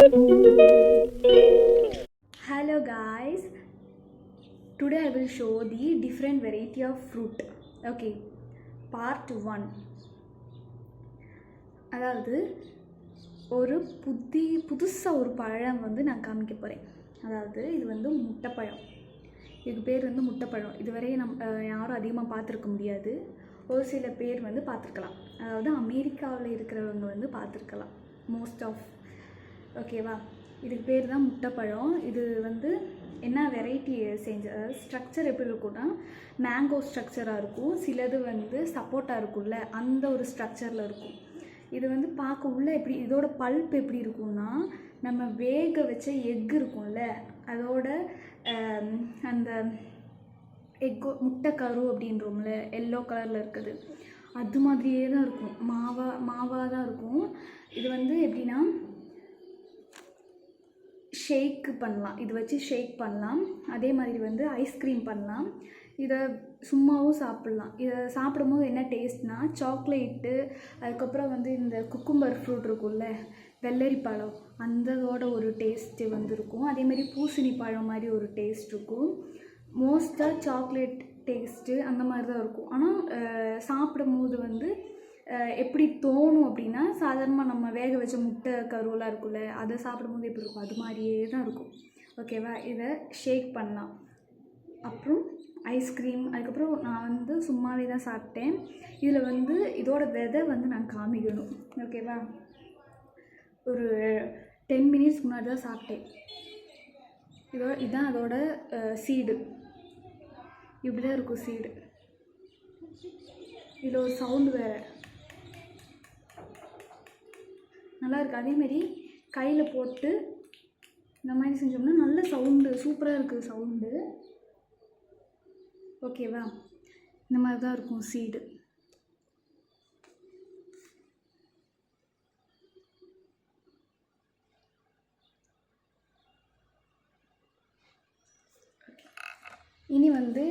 Hello guys, today I will show the different variety of fruit. Okay, part 1. அதாவது ஒரு புதுசாக ஒரு பழம் வந்து நான் காமிக்க போகிறேன். அதாவது இது வந்து முட்டைப்பழம். இதுக்கு பேர் வந்து முட்டைப்பழம். இதுவரை யாரும் அதிகமாக பார்த்துருக்க முடியாது. ஒரு சில பேர் வந்து பார்த்துருக்கலாம். அதாவது அமெரிக்காவில் இருக்கிறவங்க வந்து பார்த்துருக்கலாம் மோஸ்ட் ஆஃப். ஓகேவா, இதுக்கு பேர் தான் முட்டைப்பழம். இது வந்து என்ன வெரைட்டி செஞ்ச ஸ்ட்ரக்சர் எப்படி இருக்கும்னா மேங்கோ ஸ்ட்ரக்சராக இருக்கும். சிலது வந்து சப்போட்டா இருக்கும்ல அந்த ஒரு ஸ்ட்ரக்சரில் இருக்கும். இது வந்து பார்க்க உள்ள எப்படி இதோட பல்ப் எப்படி இருக்கும்னா நம்ம வேக வச்ச எக் இருக்கும்ல அதோட அந்த முட்டைக்கரு அப்படின்றோம்ல எல்லோ கலரில் இருக்குது அது மாதிரியே தான் இருக்கும். மாவாக தான் இருக்கும். இது வந்து எப்படின்னா ஷேக் பண்ணலாம். இது வச்சு ஷேக் பண்ணலாம். அதே மாதிரி வந்து ஐஸ்கிரீம் பண்ணலாம். இதை சும்மாவும் சாப்பிட்லாம். இதை சாப்பிடும்போது என்ன டேஸ்ட்னா சாக்லேட்டு, அதுக்கப்புறம் வந்து இந்த குக்கும்பர் ஃப்ரூட் இருக்கும்ல வெள்ளரி பழம் அந்ததோட ஒரு டேஸ்ட்டு வந்து இருக்கும். அதேமாதிரி பூசணி பழம் மாதிரி ஒரு டேஸ்ட் இருக்கும். மோஸ்ட்டாக சாக்லேட் டேஸ்ட்டு அந்த மாதிரி தான் இருக்கும். ஆனால் சாப்பிடும்போது வந்து எப்படி தோணும் அப்படின்னா சாதாரணமாக நம்ம வேக வச்ச முட்டை கருவெலாம் இருக்குல்ல அதை சாப்பிடும்போது எப்படி இருக்கும் அது மாதிரியே தான் இருக்கும். ஓகேவா, இதை ஷேக் பண்ணலாம். அப்புறம் ஐஸ்கிரீம், அதுக்கப்புறம் நான் வந்து சும்மாவே தான் சாப்பிட்டேன். இதில் வந்து இதோட விதை வந்து நான் காமிக்கணும். ஓகேவா, ஒரு 10 மினிட்ஸ் முன்னாடி தான் சாப்பிட்டேன். இதுதான் அதோட சீடு. இப்படி தான் இருக்கும் சீடு. இதில் ஒரு சவுண்டு வேறு நல்லா இருக்குது. அதேமாரி கையில் போட்டு இந்த மாதிரி செஞ்சோம்னா நல்ல சவுண்டு சூப்பராக இருக்குது சவுண்டு. ஓகேவா, இந்த மாதிரி தான் இருக்கும் சீடு. இனி வந்து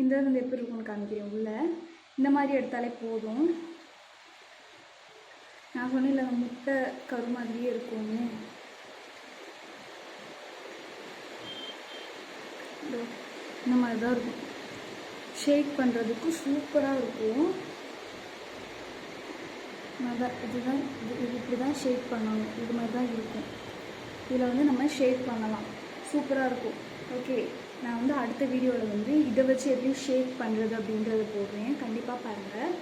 இந்த வந்து எப்படி இருக்கும்னு காமிக்கிறேன். உள்ள இந்த மாதிரி எடுத்தாலே போதும். நான் சொன்னேன்ல அந்த முட்டை கரு மாதிரியே இருக்கும்னு. இந்த மாதிரி தான் இருக்கும். ஷேக் பண்ணுறதுக்கு சூப்பராக இருக்கும். இதுதான் இது இப்படி தான் ஷேக் பண்ணணும். இது மாதிரி தான் இருக்கும். இதில் வந்து நம்ம ஷேக் பண்ணலாம். சூப்பராக இருக்கும். ஓகே, நான் வந்து அடுத்த வீடியோவில் வந்து இதை வச்சு எப்படி ஷேக் பண்ணுறது அப்படின்றத போடுறேன். கண்டிப்பாக பாருங்கள்.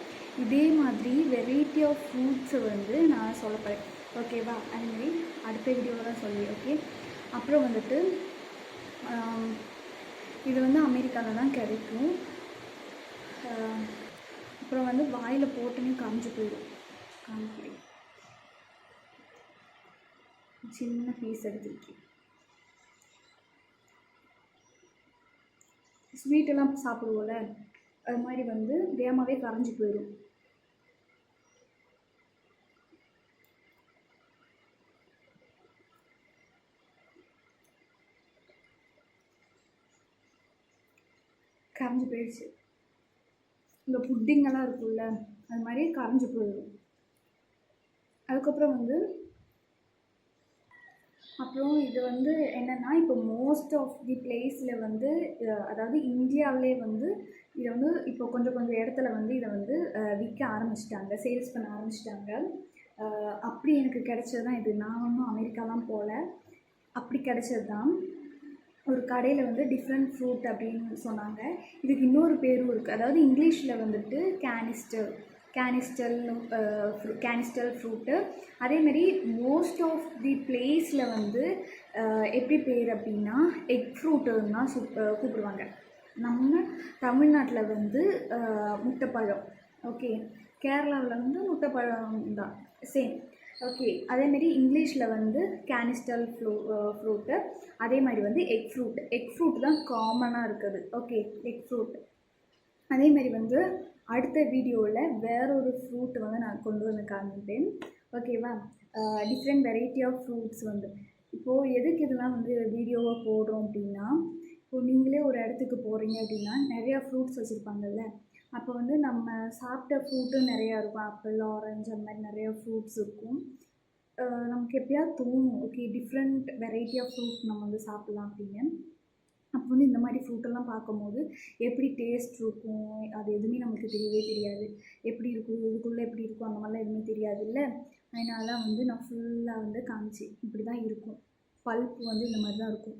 இதே மாதிரி வெரைட்டி ஆஃப் ஃப்ரூட்ஸை வந்து நான் சொல்லப்படுறேன். ஓகேவா, அதேமாதிரி அடுத்த வீடியோவில் தான் சொல்லி. ஓகே, அப்புறம் வந்துட்டு இது வந்து அமெரிக்காவில் தான் கிடைக்கும். அப்புறம் வந்து வாயில் போட்டுன்னு காமிச்சு போயிடும். காமிக்கிறேன். சின்ன பீஸ் எடுத்துருக்கேன். ஸ்வீட்டெல்லாம் சாப்பிடுவோம்ல அது மாதிரி வந்து வேகமாகவே கரைஞ்சி போயிடும். கரைஞ்சி போயிடுச்சு. இந்த புட்டிங்கெல்லாம் இருக்குல்ல அது மாதிரி கரைஞ்சி போயிடும். அதுக்கப்புறம் வந்து அப்புறம் இது வந்து என்னென்னா இப்போ மோஸ்ட் ஆஃப் தி பிளேஸில் வந்து அதாவது இந்தியாவிலே வந்து இதை வந்து இப்போ கொஞ்சம் இடத்துல வந்து இதை வந்து விற்க ஆரம்பிச்சிட்டாங்க, சேல்ஸ் பண்ண ஆரம்பிச்சிட்டாங்க. அப்படி எனக்கு கிடைச்சது தான் இது. நான் ஒன்றும் அமெரிக்காலாம் போகல, அப்படி கிடைச்சது தான். ஒரு கடையில் வந்து டிஃப்ரெண்ட் ஃப்ரூட் அப்படின்னு சொன்னாங்க. இதுக்கு இன்னொரு பேரும் இருக்குது. அதாவது இங்கிலீஷில் வந்துட்டு கேனிஸ்டல் ஃப்ரூட்டு. அதேமாரி மோஸ்ட் ஆஃப் தி பிளேஸில் வந்து எப்படி பேர் அப்படின்னா எக் ஃப்ரூட்டுன்னு தான் கூப்பிடுவாங்க. நம்ம தமிழ்நாட்டில் வந்து முட்டைப்பழம். ஓகே, கேரளாவில் வந்து முட்டைப்பழம் தான் சேம். ஓகே, அதேமாரி இங்கிலீஷில் வந்து கேனிஸ்டல் ஃப்ரூட்டு. அதே மாதிரி வந்து எக் ஃப்ரூட் தான் காமனாக இருக்குது. Okay, egg fruit. அதேமாரி வந்து அடுத்த வீடியோவில் வேறொரு ஃப்ரூட் வந்து நான் கொண்டு வந்து காமிப்பேன். ஓகேவா, டிஃப்ரெண்ட் வெரைட்டி ஆஃப் ஃப்ரூட்ஸ் வந்து இப்போது எதுக்கு இதெல்லாம் வந்து வீடியோவாக போடுறோம் அப்படின்னா, இப்போது நீங்களே ஒரு இடத்துக்கு போகிறீங்க அப்படின்னா நிறையா ஃப்ரூட்ஸ் வச்சுருப்பாங்கல்ல. அப்போ வந்து நம்ம சாப்பிட்ட ஃப்ரூட்டும் நிறையா இருக்கும். ஆப்பிள், ஆரஞ்சு அந்த மாதிரி நிறையா ஃப்ரூட்ஸ் இருக்கும். நமக்கு எப்பயாவது தோணும், okay different variety of fruit நம்ம வந்து சாப்பிட்லாம் அப்படின்னு. அப்போ வந்து இந்த மாதிரி ஃப்ரூட்டெல்லாம் பார்க்கும்போது எப்படி டேஸ்ட் இருக்கும், அது எதுவுமே நமக்கு தெரியவே தெரியாது. எப்படி இருக்கும், இதுக்குள்ளே எப்படி இருக்கும், அந்த மாதிரிலாம் எதுவுமே தெரியாதுல்ல. அதனால வந்து நான் ஃபுல்லாக வந்து காமிச்சேன். இப்படி தான் இருக்கும். பல்ப் வந்து இந்த மாதிரி தான் இருக்கும்.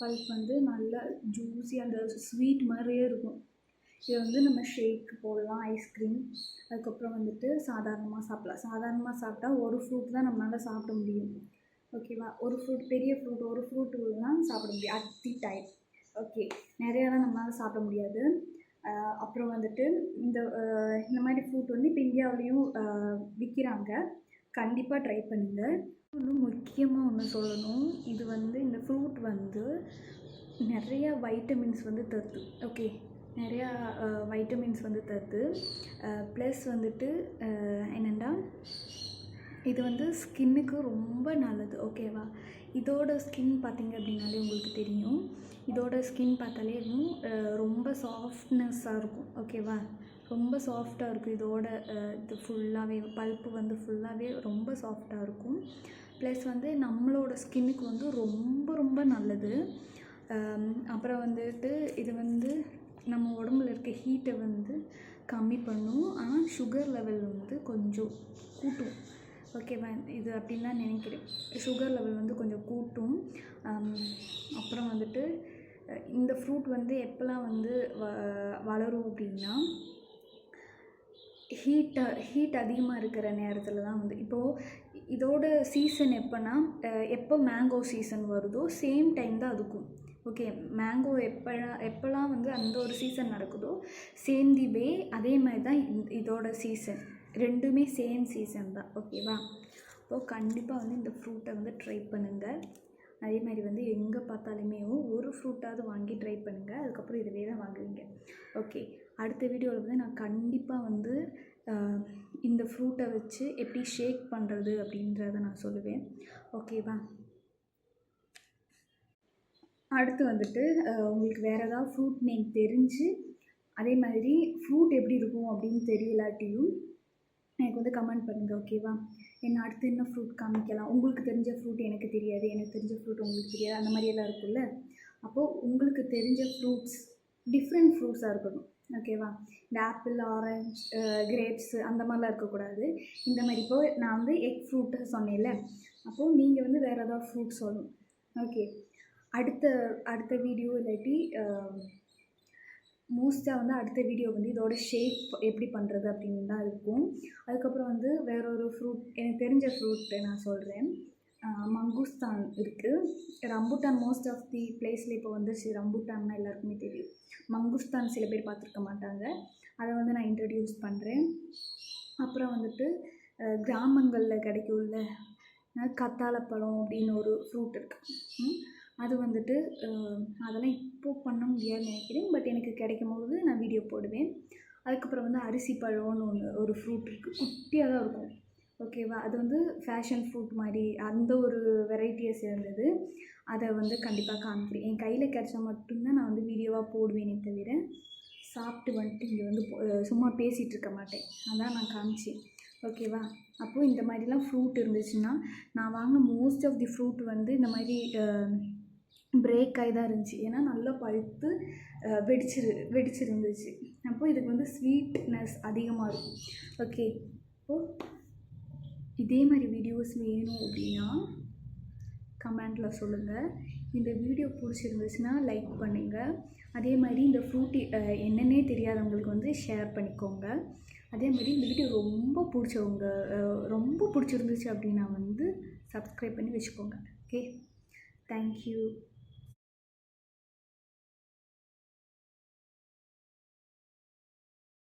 பல்ப் வந்து நல்லா ஜூஸி, அந்த ஸ்வீட் மாதிரியே இருக்கும். இது வந்து நம்ம ஷேக் போடலாம், ஐஸ்கிரீம். அதுக்கப்புறம் வந்துட்டு சாதாரணமாக சாப்பிட்லாம். சாதாரணமாக சாப்பிட்டா ஒரு ஃப்ரூட் தான் நம்மளால் சாப்பிட முடியும், ஓகேவா? ஒரு ஃப்ரூட், பெரிய ஃப்ரூட் ஒரு ஃப்ரூட்டு தான் சாப்பிட முடியும் அட் தி டைம். ஓகே, நிறையாலாம் நம்மளால் சாப்பிட முடியாது. அப்புறம் வந்துட்டு இந்த மாதிரி ஃப்ரூட் வந்து இப்போ இந்தியாவிலையும் விற்கிறாங்க. கண்டிப்பாக ட்ரை பண்ணுங்கள். இன்னும் முக்கியமாக ஒன்று சொல்லணும், இது வந்து இந்த ஃப்ரூட் வந்து நிறையா வைட்டமின்ஸ் வந்து தருது. ஓகே, நிறையா வைட்டமின்ஸ் வந்து தருது. ப்ளஸ் வந்துட்டு என்னென்னா இது வந்து ஸ்கின்னுக்கு ரொம்ப நல்லது, ஓகேவா? இதோட ஸ்கின் பார்த்திங்க அப்படின்னாலே உங்களுக்கு தெரியும். இதோட ஸ்கின் பார்த்தாலே இன்னும் ரொம்ப சாஃப்ட்னஸ்ஸாக இருக்கும், ஓகேவா? ரொம்ப சாஃப்டாக இருக்கும். இதோட இது ஃபுல்லாகவே பல்ப்பு வந்து ஃபுல்லாகவே ரொம்ப சாஃப்டாக இருக்கும். ப்ளஸ் வந்து நம்மளோட ஸ்கின்னுக்கு வந்து ரொம்ப ரொம்ப நல்லது. அப்புறம் வந்துட்டு இது வந்து நம்ம உடம்புல இருக்க ஹீட்டை வந்து கம்மி பண்ணும். ஆனால் சுகர் லெவல் வந்து கொஞ்சம் கூட்டும், ஓகேவா? இது அப்படின்னு தான் நினைக்கிறேன். சுகர் லெவல் வந்து கொஞ்சம் கூட்டும். அப்புறம் வந்துட்டு இந்த ஃப்ரூட் வந்து எப்போல்லாம் வந்து வளரும் அப்படின்னா, ஹீட் அதிகமாக இருக்கிற நேரத்தில் தான் வந்து. இப்போது இதோட சீசன் எப்போ மேங்கோ சீசன் வருதோ சேம் டைம் தான் அதுக்கும். ஓகே, மேங்கோ எப்போல்லாம் வந்து அந்த ஒரு சீசன் நடக்குதோ சேம் தி வே அதே மாதிரி தான் இதோட சீசன். ரெண்டுமே சேம் சீசன் தான், ஓகேவா? அப்போது கண்டிப்பாக வந்து இந்த ஃப்ரூட்டை வந்து ட்ரை பண்ணுங்கள். அதே மாதிரி வந்து எங்கே பார்த்தாலுமே ஒரு ஃப்ரூட்டாவது வாங்கி ட்ரை பண்ணுங்கள். அதுக்கப்புறம் இதுவே தான் வாங்குவீங்க. ஓகே, அடுத்த வீடியோவில் வந்து நான் கண்டிப்பாக வந்து இந்த ஃப்ரூட்டை வச்சு எப்படி ஷேக் பண்ணுறது அப்படின்றத நான் சொல்லுவேன், ஓகேவா? அடுத்து வந்துட்டு உங்களுக்கு வேறு ஏதாவது ஃப்ரூட் நேம் தெரிஞ்சு, அதே மாதிரி ஃப்ரூட் எப்படி இருக்கும் அப்படின்னு தெரியலாட்டியும் எனக்கு வந்து கமெண்ட் பண்ணுங்கள், ஓகேவா? அடுத்து என்ன ஃப்ரூட் காமிக்கலாம், உங்களுக்கு தெரிஞ்ச ஃப்ரூட் எனக்கு தெரியாது, எனக்கு தெரிஞ்ச ஃப்ரூட் உங்களுக்கு தெரியாது, அந்த மாதிரியெல்லாம் இருக்குல்ல. அப்போது உங்களுக்கு தெரிஞ்ச ஃப்ரூட்ஸ் டிஃப்ரெண்ட் ஃப்ரூட்ஸாக இருக்கணும், ஓகேவா? இந்த ஆப்பிள், ஆரஞ்ச், கிரேப்ஸு அந்த மாதிரிலாம் இருக்கக்கூடாது. இந்த மாதிரி இப்போது நான் வந்து எக் ஃப்ரூட்டு சொன்னேன்ல, அப்போது நீங்கள் வந்து வேறு ஏதாவது ஃப்ரூட் சொல்லணும், ஓகே? அடுத்த வீடியோ இல்லாட்டி மோஸ்ட்டாக வந்து அடுத்த வீடியோ வந்து இதோட ஷேக் எப்படி பண்ணுறது அப்படின்னு தான் இருக்கும். அதுக்கப்புறம் வந்து வேற ஒரு ஃப்ரூட், எனக்கு தெரிஞ்ச ஃப்ரூட்டு நான் சொல்கிறேன். மங்குஸ்தான் இருக்குது. ரம்புட்டான் மோஸ்ட் ஆஃப் தி பிளேஸில் இப்போ வந்துச்சு. ரம்புட்டான்னா எல்லாருக்குமே தெரியும். மங்குஸ்தான் சில பேர் பார்த்துருக்க மாட்டாங்க. அதை வந்து நான் இன்ட்ரடியூஸ் பண்ணுறேன். அப்புறம் வந்துட்டு கிராமங்களில் கிடைக்கும்ல கத்தாழப்பழம் அப்படின்னு ஒரு ஃப்ரூட் இருக்குது. அது வந்துட்டு அதெல்லாம் இப்போது பண்ண முடியாதுன்னு நினைக்கிறேன். பட் எனக்கு கிடைக்கும் போது நான் வீடியோ போடுவேன். அதுக்கப்புறம் வந்து அரிசி பழம்னு ஒரு ஃப்ரூட் இருக்குது, குட்டியாக தான் இருக்கும், ஓகேவா? அது வந்து ஃபேஷன் ஃப்ரூட் மாதிரி அந்த ஒரு வெரைட்டியை சேர்ந்தது. அதை வந்து கண்டிப்பாக காமிக்கிறேன். என் கையில் கிடச்சா மட்டும்தான் நான் வந்து வீடியோவாக போடுவேனே தவிர சாப்பிட்டு வந்துட்டு இங்கே வந்து சும்மா பேசிகிட்டு இருக்க மாட்டேன். அதான் நான் காமிச்சேன், ஓகேவா? அப்போது இந்த மாதிரிலாம் ஃப்ரூட் இருந்துச்சுன்னா, நான் வாங்கின மோஸ்ட் ஆஃப் தி ஃப்ரூட் வந்து இந்த மாதிரி பிரேக் ஆகி தான் இருந்துச்சு. ஏன்னா நல்லா பழுத்து வெடிச்சிருந்துச்சு. அப்போது இதுக்கு வந்து ஸ்வீட்னஸ் அதிகமாக இருக்கும், ஓகே? அப்போது இதே மாதிரி வீடியோஸ் வேணும் அப்படின்னா கமெண்டில் சொல்லுங்கள். இந்த வீடியோ பிடிச்சிருந்துச்சுன்னா லைக் பண்ணுங்கள். அதே மாதிரி இந்த ஃப்ரூட் என்னென்னே தெரியாதவங்களுக்கு வந்து ஷேர் பண்ணிக்கோங்க. அதே மாதிரி இந்த வீடியோ ரொம்ப பிடிச்சிருந்துச்சு அப்படின்னா வந்து சப்ஸ்கிரைப் பண்ணி வச்சுக்கோங்க, ஓகே? தேங்க்யூ.